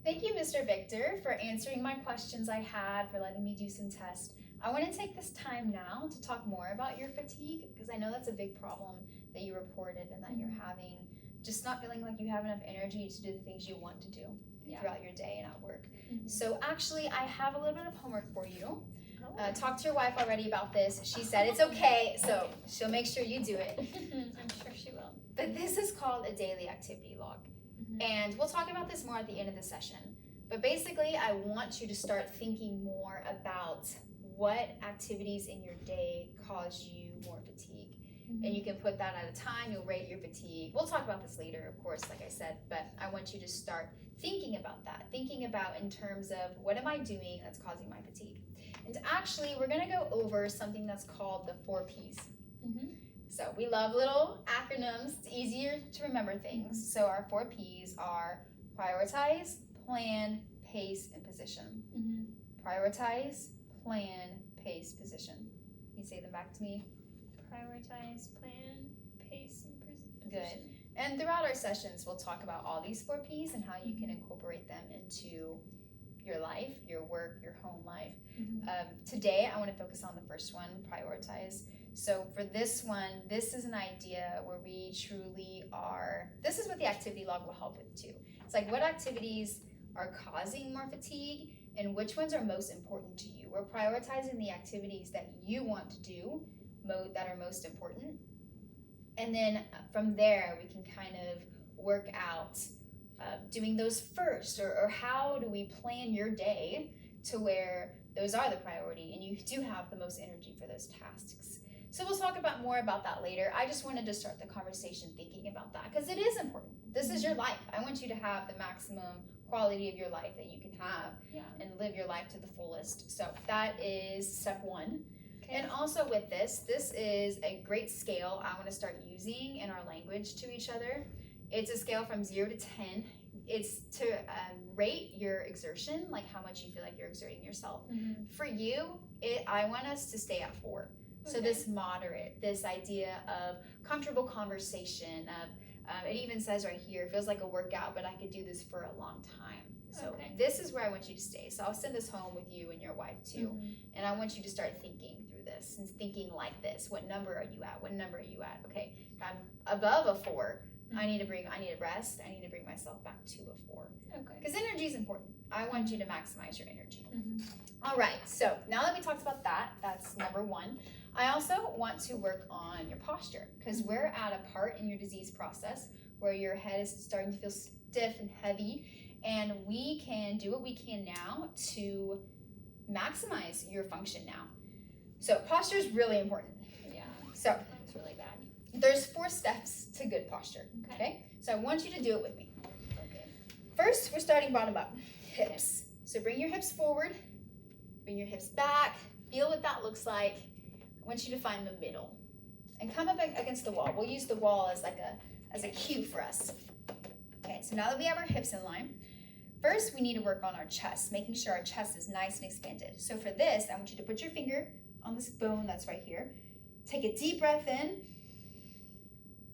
Thank you, Mr. Victor, for answering my questions I had, for letting me do some tests. I want to take this time now to talk more about your fatigue, because I know that's a big problem that you reported and that you're having, just not feeling like you have enough energy to do the things you want to do throughout your day and at work. So actually, I have a little bit of homework for you. Talk to your wife already about this. She said it's okay, so she'll make sure you do it. I'm sure she will. But this is called a daily activity log. And we'll talk about this more at the end of the session. But basically, I want you to start thinking more about what activities in your day cause you more fatigue. And you can put that at a time, you'll rate your fatigue. We'll talk about this later, of course, like I said, but I want you to start thinking about that. Thinking about in terms of what am I doing that's causing my fatigue. And actually, we're gonna go over something that's called the 4 Ps. So we love little acronyms. It's easier to remember things. So our 4 Ps are prioritize, plan, pace, and position. Prioritize, plan, pace, position. Can you say them back to me? Prioritize, plan, pace, and position. Good. And throughout our sessions, we'll talk about all these 4 Ps and how you can incorporate them into your life, your work, your home life. Today, I want to focus on the first one, prioritize. So for this one, this is an idea where we truly are, this is what the activity log will help with too. It's like what activities are causing more fatigue and which ones are most important to you. We're prioritizing the activities that you want to do that are most important. And then from there, we can kind of work out doing those first, or how do we plan your day to where those are the priority and you do have the most energy for those tasks. So we'll talk about more about that later. I just wanted to start the conversation thinking about that because it is important. This is your life. I want you to have the maximum quality of your life that you can have and live your life to the fullest. So that is step 1. And also with this is a great scale I want to start using in our language to each other. It's a scale from 0 to 10. It's to rate your exertion, like how much you feel like you're exerting yourself. For you, I want us to stay at 4. So this moderate, this idea of comfortable conversation, of it even says right here, it feels like a workout, but I could do this for a long time. So this is where I want you to stay. So I'll send this home with you and your wife too. And I want you to start thinking through this and thinking like this. What number are you at? What number are you at? Okay, if I'm above a 4, I need to rest. I need to bring myself back to a 4. Because energy is important. I want you to maximize your energy. All right, so now that we talked about that, that's number 1. I also want to work on your posture because we're at a part in your disease process where your head is starting to feel stiff and heavy, and we can do what we can now to maximize your function now. So posture is really important. So That's really bad. there's 4 steps to good posture, okay? So I want you to do it with me. First, we're starting bottom up, hips. So bring your hips forward, bring your hips back, feel what that looks like. I want you to find the middle and come up against the wall. We'll use the wall as a cue for us. Okay, so now that we have our hips in line, first we need to work on our chest, making sure our chest is nice and expanded. So for this, I want you to put your finger on this bone that's right here. Take a deep breath in.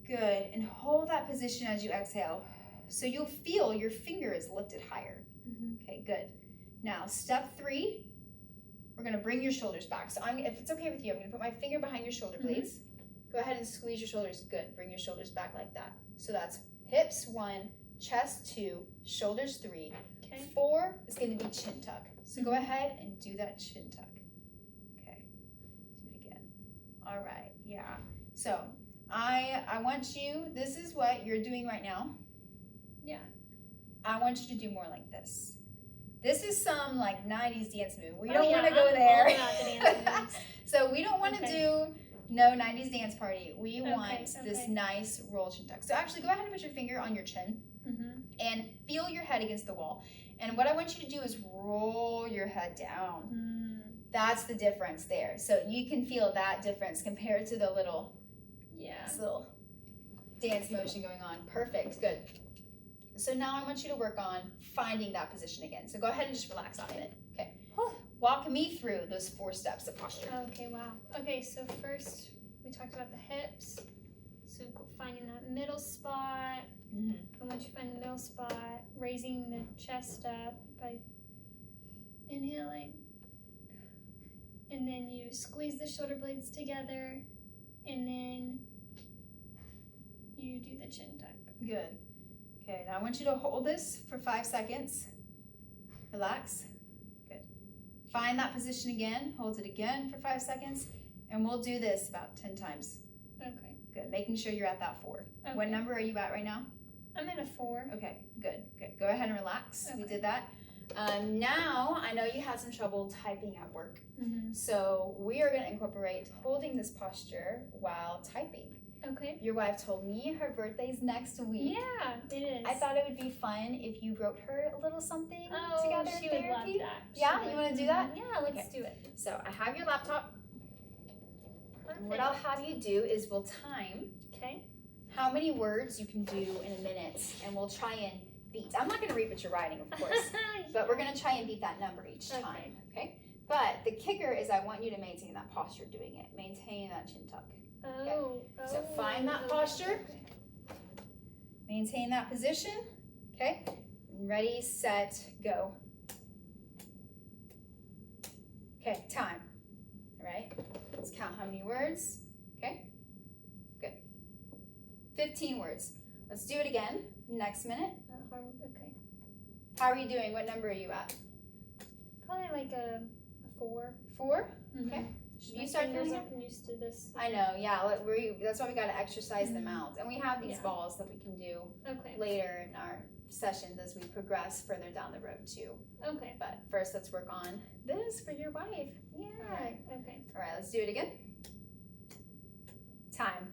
Good, and hold that position as you exhale. So you'll feel your finger is lifted higher. Okay, good. Now, step 3, we're gonna bring your shoulders back. So if it's okay with you, I'm gonna put my finger behind your shoulder blades. Go ahead and squeeze your shoulders. Good, bring your shoulders back like that. So that's hips 1, chest 2, shoulders 3. 4 is gonna be chin tuck. So go ahead and do that chin tuck. Okay, do it again. All right, yeah. So I want you, this is what you're doing right now. I want you to do more like this. This is some like 90s dance move. We don't want to go there. So we don't want to do no 90s dance party. We want this nice roll chin tuck. So actually go ahead and put your finger on your chin and feel your head against the wall. And what I want you to do is roll your head down. That's the difference there. So you can feel that difference compared to the little, this little dance motion going on. Perfect, good. So now I want you to work on finding that position again. So go ahead and just relax out of it. Okay. Walk me through those 4 steps of posture. Okay, wow. Okay, so first we talked about the hips. So finding that middle spot, and once you find the middle spot, raising the chest up by inhaling. And then you squeeze the shoulder blades together, and then you do the chin tuck. Good. Okay, now I want you to hold this for 5 seconds. Relax. Good. Find that position again. Hold it again for 5 seconds. And we'll do this about 10 times. Okay. Good. Making sure you're at that 4. Okay. What number are you at right now? I'm at a 4. Okay, good. Good. Go ahead and relax. Okay. We did that. Now, I know you had some trouble typing at work. Mm-hmm. So we are going to incorporate holding this posture while typing. Okay. Your wife told me her birthday's next week. Yeah, it is. I thought it would be fun if you wrote her a little something together she in would therapy. love that. Yeah, She you would. want to do that? Yeah, let's Okay. do it. So I have your laptop. Perfect. What I'll have you do is we'll time Okay. how many words you can do in a minute, and we'll try and beat. I'm not going to read what you're writing, of course, but we're going to try and beat that number each Okay. time, okay? But the kicker is I want you to maintain that posture doing it. Maintain that chin tuck. Oh. So find that posture. Okay. Maintain that position, okay? Ready, set, go. Okay, time. All right, let's count how many words, okay? Good. 15 words. Let's do it again, next minute. Okay. How are you doing? What number are you at? Probably like a 4. 4? Mm-hmm. Okay. Should My you start fingers feeling it? aren't used to this. I know, yeah, that's why we got to exercise them out. And we have these Yeah. balls that we can do Okay. later in our sessions as we progress further down the road too. Okay. But first, let's work on this for your wife. Yeah. Alright. Okay. All right, let's do it again. Time.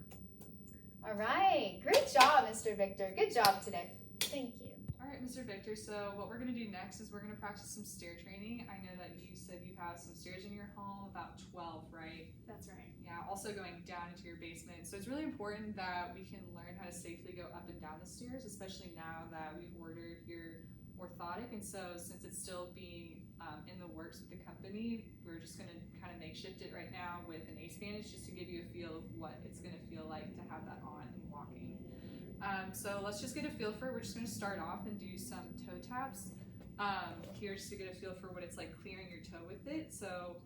All right, great job, Mr. Victor. Good job today. Thank you. All right, Mr. Victor, so what we're going to do next is we're going to practice some stair training. I know that you said you have some stairs in your home, about 12, right? That's right. Yeah, also going down into your basement. So it's really important that we can learn how to safely go up and down the stairs, especially now that we've ordered your orthotic. And so since it's still being in the works with the company, we're just going to kind of makeshift it right now with an ace bandage just to give you a feel of what it's going to feel like to have that on and walking. So let's just get a feel for it. We're just going to start off and do some toe taps here just to get a feel for what it's like clearing your toe with it. So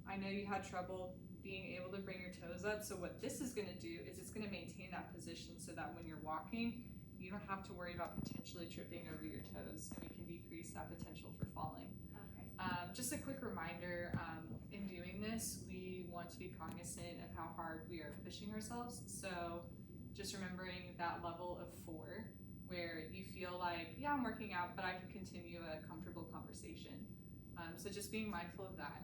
I know you had trouble being able to bring your toes up. So what this is going to do is it's going to maintain that position so that when you're walking, you don't have to worry about potentially tripping over your toes, and we can decrease that potential for falling. Okay. Just a quick reminder, in doing this, we want to be cognizant of how hard we are pushing ourselves. So just remembering that level of 4 where you feel like, yeah, I'm working out, but I can continue a comfortable conversation. So just being mindful of that.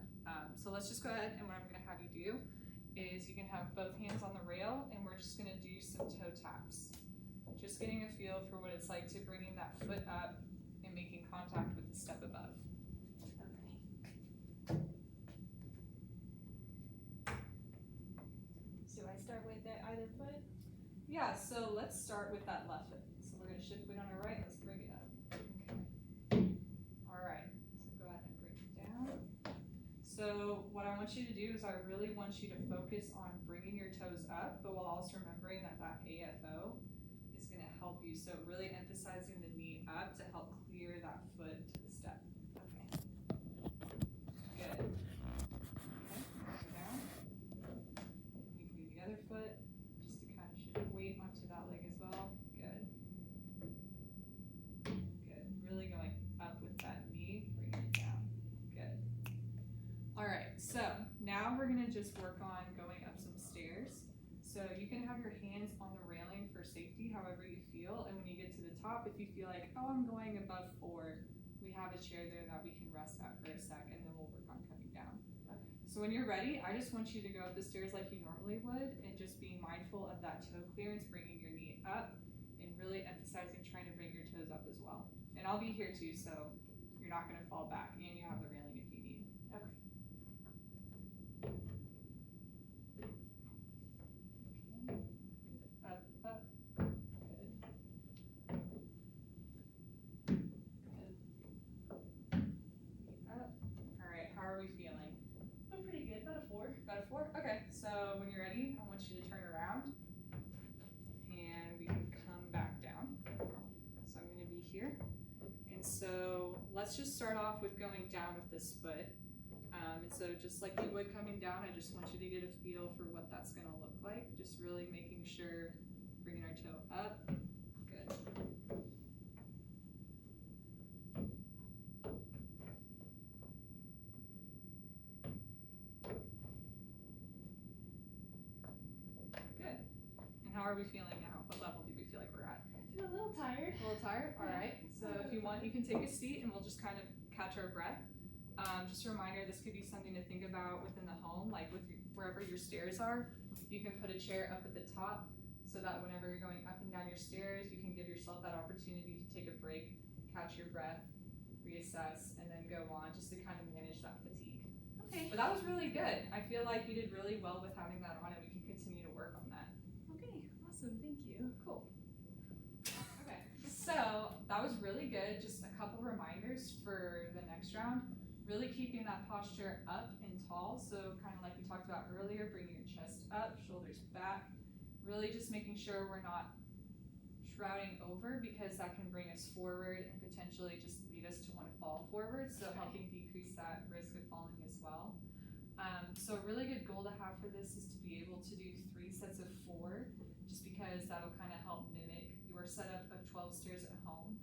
So let's just go ahead, and what I'm going to have you do is you can have both hands on the rail, and we're just going to do some toe taps. Just getting a feel for what it's like to bringing that foot up and making contact with the step above. Okay. So I start with either foot? Yeah, so let's start with that left foot. So we're going to shift weight on our right, let's bring it up. Okay. All right, so go ahead and bring it down. So what I want you to do is I really want you to focus on bringing your toes up, but while also remembering that that AFO is going to help you. So really emphasizing the knee up to help clear that foot to the step. Okay. Good. Okay, bring it down. You can do the other foot just to kind of shift weight onto that leg as well. Good. Good. Really going up with that knee, bringing it down. Good. All right, so now we're gonna just work on going up some stairs. So you can have your hands on the railing for safety, however you feel. And when you get to the top, if you feel like, oh, I'm going above 4, we have a chair there that we can rest at for a sec, and then we'll work on coming down. Okay. So when you're ready, I just want you to go up the stairs like you normally would, and just being mindful of that toe clearance, bringing your knee up, and really emphasizing trying to bring your toes up as well. And I'll be here too, so you're not gonna fall back, and you have the railing if you need. Okay. Up, up. Good. Good. Up. All right, how are we feeling? I'm pretty good, about a 4. About a 4? Okay, so when you're ready, I want you to turn around. so let's just start off with going down with this foot. And so just like you would coming down, I just want you to get a feel for what that's going to look like. Just really making sure, bringing our toe up. Good. Good. And how are we feeling now? What level do we feel like we're at? I feel a little tired. A little tired? All right. So if you want, you can take a seat and we'll just kind of catch our breath. Just a reminder, this could be something to think about within the home, like with wherever your stairs are. You can put a chair up at the top so that whenever you're going up and down your stairs, you can give yourself that opportunity to take a break, catch your breath, reassess, and then go on, just to kind of manage that fatigue. Okay. But that was really good. I feel like you did really well with having that on, and we can continue to work on that. Okay, awesome, thank you. Cool. Okay, so that was really good. Just a couple reminders for the next round. Really keeping that posture up and tall. So kind of like we talked about earlier, bringing your chest up, shoulders back. Really just making sure we're not shrouding over, because that can bring us forward and potentially just lead us to want to fall forward. So helping decrease that risk of falling as well. So a really good goal to have for this is to be able to do 3 sets of 4, just because that'll kind of help mimic your setup of 12 stairs at home.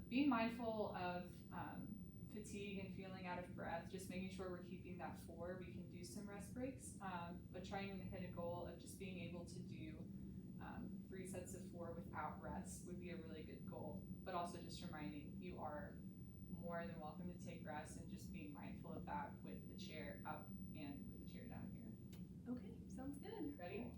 Being mindful of fatigue and feeling out of breath, just making sure we're keeping that 4. We can do some rest breaks, but trying to hit a goal of just being able to do 3 sets of 4 without rest would be a really good goal. But also just reminding you are more than welcome to take rest, and just being mindful of that with the chair up and with the chair down here. Okay, sounds good. Ready?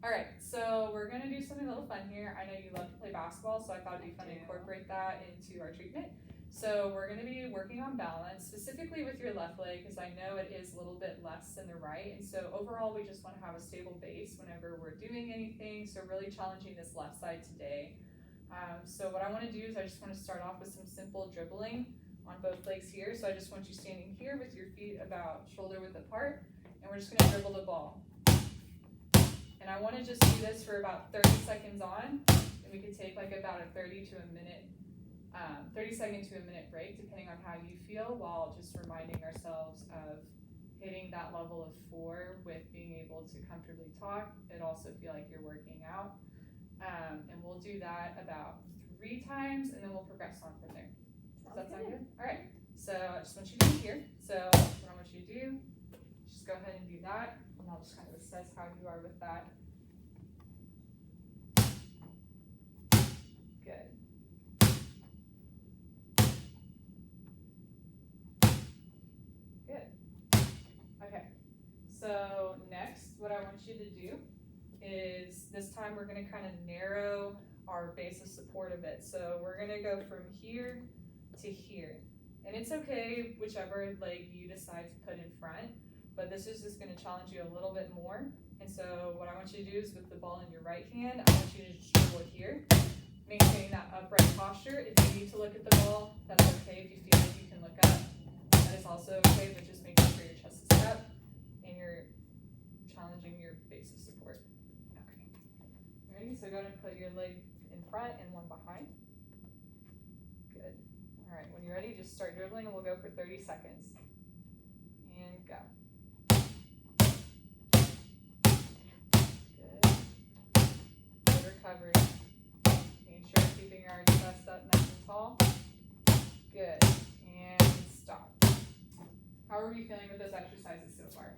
All right, so we're gonna do something a little fun here. I know you love to play basketball, so I thought it'd be fun to incorporate that into our treatment. So we're gonna be working on balance, specifically with your left leg, because I know it is a little bit less than the right. And so overall, we just wanna have a stable base whenever we're doing anything. So really challenging this left side today. So what I wanna do is I just wanna start off with some simple dribbling on both legs here. So I just want you standing here with your feet about shoulder width apart, and we're just gonna dribble the ball. And I wanna just do this for about 30 seconds on, and we could take like about a 30 second to a minute break, depending on how you feel, while just reminding ourselves of hitting that level of 4 with being able to comfortably talk. It also feel like you're working out. And we'll do that about 3 times, and then we'll progress on from there. Does that sound good? All right, so I just want you to be here. So what I want you to do, just go ahead and do that, and I'll just kind of assess how you are with that. Good. Okay, so next, what I want you to do is, this time we're gonna kind of narrow our base of support a bit. So we're gonna go from here to here. And it's okay, whichever leg you decide to put in front, but this is just gonna challenge you a little bit more. And so what I want you to do is, with the ball in your right hand, I want you to just dribble here, maintaining that upright posture. If you need to look at the ball, that's okay. If you feel like you can look up, that is also okay, but just making sure your chest is up and you're challenging your base of support. Okay. Ready? So go ahead and put your leg in front and one behind. Good. All right, when you're ready, just start dribbling, and we'll go for 30 seconds. And go. Good. Good recovery. Making sure you're keeping your chest up nice and tall. Good. And stop. How are we feeling with those exercises so far?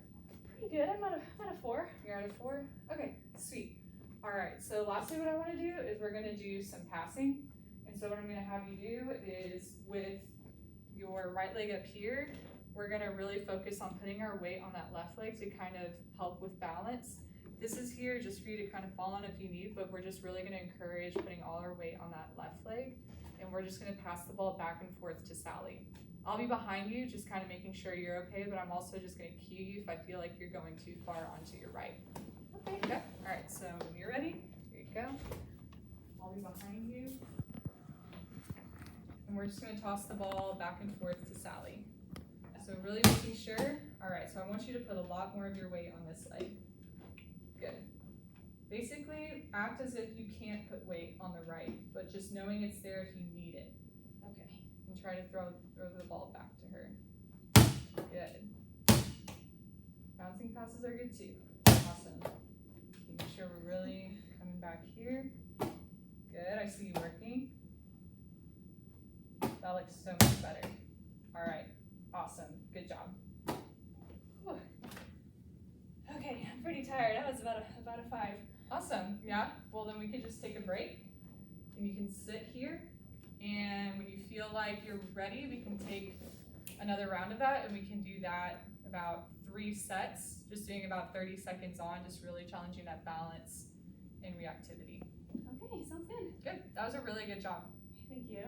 Pretty good, I'm at a 4. You're at a 4? Okay, sweet. All right, so lastly what I want to do is we're going to do some passing. And so what I'm going to have you do is, with your right leg up here, we're going to really focus on putting our weight on that left leg to kind of help with balance. This is here just for you to kind of fall on if you need, but we're just really going to encourage putting all our weight on that left leg. And we're just going to pass the ball back and forth to Sally. I'll be behind you, just kind of making sure you're okay, but I'm also just going to cue you if I feel like you're going too far onto your right. Okay? All right, so when you're ready, here you go. I'll be behind you. And we're just going to toss the ball back and forth to Sally. So really making sure. All right, so I want you to put a lot more of your weight on this leg. Good. Basically, act as if you can't put weight on the right, but just knowing it's there if you need it. Okay. try to throw the ball back to her. Good. Bouncing passes are good too. Awesome. Making sure we're really coming back here. Good, I see you working. That looks so much better. All right, awesome, good job. Whew. Okay, I'm pretty tired. That was about a 5. Awesome, yeah. Well, then we could just take a break and you can sit here. And when you feel like you're ready, we can take another round of that, and we can do that about 3 sets, just doing about 30 seconds on, just really challenging that balance and reactivity. Okay, sounds good. Good, that was a really good job. Thank you.